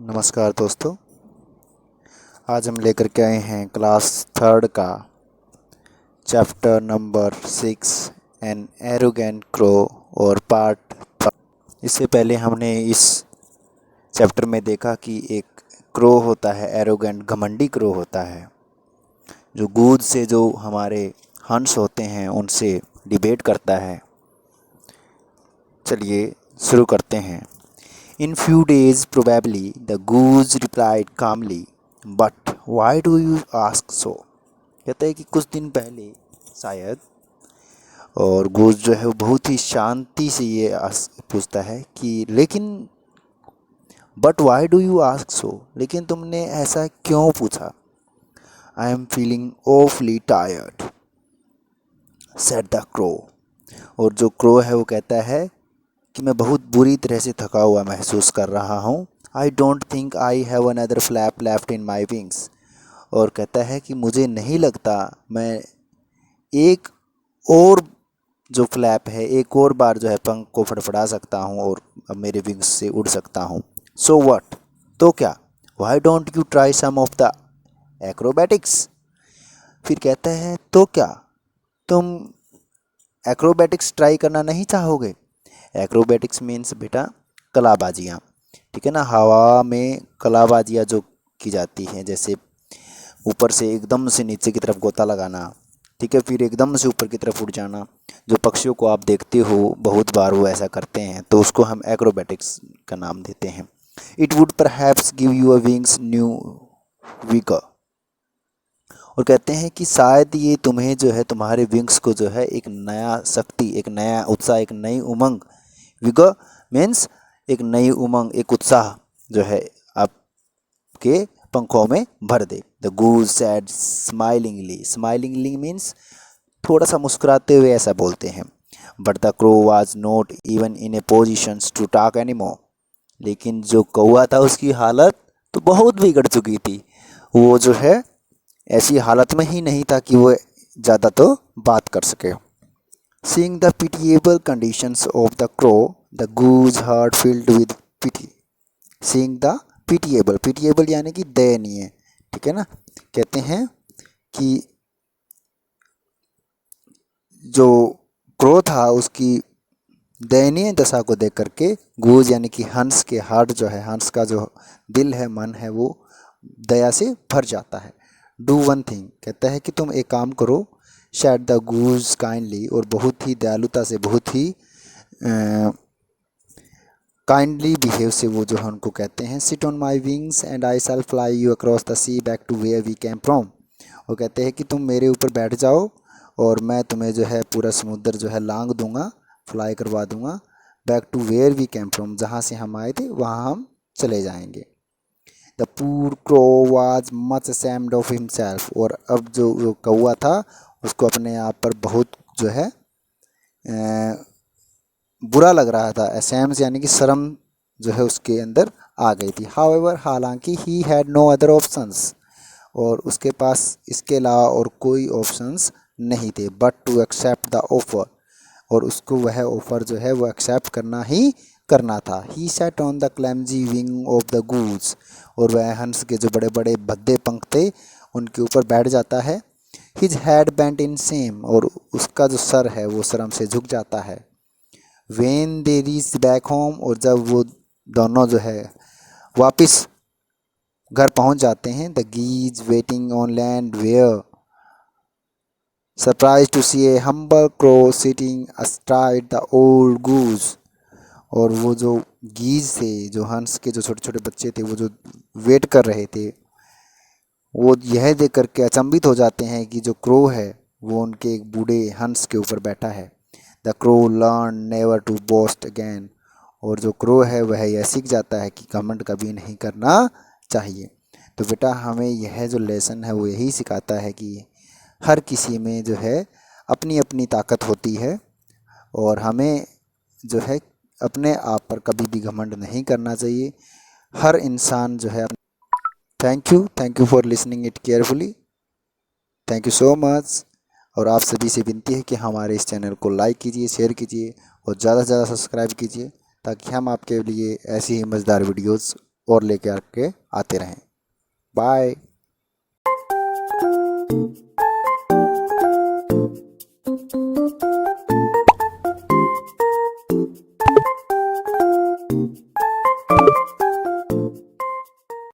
नमस्कार दोस्तों। आज हम लेकर के आए हैं क्लास थर्ड का chapter number 6 an arrogant crow और पार्ट। इससे पहले हमने इस चैप्टर में देखा कि एक क्रो होता है, एरोगेंट घमंडी क्रो होता है, जो गूद से जो हमारे हंस होते हैं उनसे डिबेट करता है। चलिए शुरू करते हैं। In few days probably, the goose replied calmly, but why do you ask so? कहता है कि कुछ दिन पहले शायद, और गूज जो है वो बहुत ही शांति से ये पूछता है कि लेकिन but why do you ask so, लेकिन तुमने ऐसा क्यों पूछा? I am feeling awfully tired said the crow. और जो क्रो है वो कहता है कि मैं बहुत बुरी तरह से थका हुआ महसूस कर रहा हूँ। I don't think I have another flap left in my wings. और कहता है कि मुझे नहीं लगता मैं एक और जो फ्लैप है, एक और बार जो है पंख को फड़फड़ा सकता हूँ और अब मेरे विंग्स से उड़ सकता हूँ। सो व्हाट, तो क्या? Why don't you try some of the acrobatics. फिर कहता है तो क्या, तुम एक्रोबैटिक्स ट्राई करना नहीं चाहोगे? एक्रोबैटिक्स मीन्स बेटा कलाबाजियाँ, ठीक है ना। हवा में कलाबाजियाँ जो की जाती हैं, जैसे ऊपर से एकदम से नीचे की तरफ गोता लगाना, ठीक है, फिर एकदम से ऊपर की तरफ उड़ जाना। जो पक्षियों को आप देखते हो बहुत बार वो ऐसा करते हैं, तो उसको हम एक्रोबैटिक्स का नाम देते हैं। It would perhaps give you a wings new vigour. और कहते हैं कि शायद ये तुम्हें जो है तुम्हारे विंग्स को जो है एक नया शक्ति, एक नया उत्साह, एक नई उमंग, विगर मीन्स एक नई उमंग, एक उत्साह जो है आपके पंखों में भर दे। The goose said smilingly. Smilingly means थोड़ा सा मुस्कुराते हुए ऐसा बोलते हैं। But the crow was not even in a position to talk any more. लेकिन जो कौआ था उसकी हालत तो बहुत बिगड़ चुकी थी। वो जो है ऐसी हालत में ही नहीं था कि वो ज़्यादा तो बात कर सके। Seeing the pitiable conditions of the crow, the goose heart filled with pity. Seeing the pitiable, pitiable यानी कि दयनीय, ठीक है ना। कहते हैं कि जो क्रो था उसकी दयनीय दशा को देख करके गूज यानी कि हंस के हार्ट जो है, हंस का जो दिल है, मन है, वो दया से भर जाता है। डू वन थिंग, कहता है कि तुम एक काम करो। शैड द गूज काइंडली, और बहुत ही दयालुता से, बहुत ही काइंडली बिहेव से वो जो है उनको कहते हैं sit on my wings and I shall fly you across the sea back to where we came from. वो कहते हैं कि तुम मेरे ऊपर बैठ जाओ और मैं तुम्हें जो है पूरा समुद्र जो है लांग दूंगा, फ्लाई करवा दूंगा, back to where we came from, जहाँ से हम आए थे वहाँ हम चले जाएंगे। द पूर crow was much ashamed of himself. और अब जो कौआ था उसको अपने आप पर बहुत जो है बुरा लग रहा था। ashamed यानी कि शर्म जो है उसके अंदर आ गई थी। हाउएवर, हालांकि he had no other options, और उसके पास इसके अलावा और कोई ऑप्शंस नहीं थे, but to accept the offer, और उसको वह ऑफर जो है वो एक्सेप्ट करना ही करना था। He sat on the clumsy wing of the goose. और वह हंस के जो बड़े बड़े भद्दे पंख थे उनके ऊपर बैठ जाता है। His had bent in same, और उसका जो सर है वो शर्म से झुक जाता है। When they reach back home, और जब वो दोनों जो है वापस घर पहुंच जाते हैं, the geese waiting on land were surprise to see a humble crow sitting astride the old goose. और वो जो गीज थे, जो हंस के जो छोटे छोटे बच्चे थे, वो जो वेट कर रहे थे, वो यह देख करके अचंभित हो जाते हैं कि जो क्रो है वो उनके एक बूढ़े हंस के ऊपर बैठा है। The crow learn never to boast again. और जो क्रो है वह यह सीख जाता है कि घमंड कभी नहीं करना चाहिए। तो बेटा हमें यह जो लेसन है वो यही सिखाता है कि हर किसी में जो है अपनी अपनी ताकत होती है, और हमें जो है अपने आप पर कभी भी घमंड नहीं करना चाहिए। हर इंसान जो है। Thank you for listening it carefully. Thank you so much. और आप सभी से विनती है कि हमारे इस चैनल को लाइक कीजिए, शेयर कीजिए और ज़्यादा से ज़्यादा सब्सक्राइब कीजिए, ताकि हम आपके लिए ऐसी ही मज़ेदार वीडियोज़ और लेके आके आते रहें। बाय।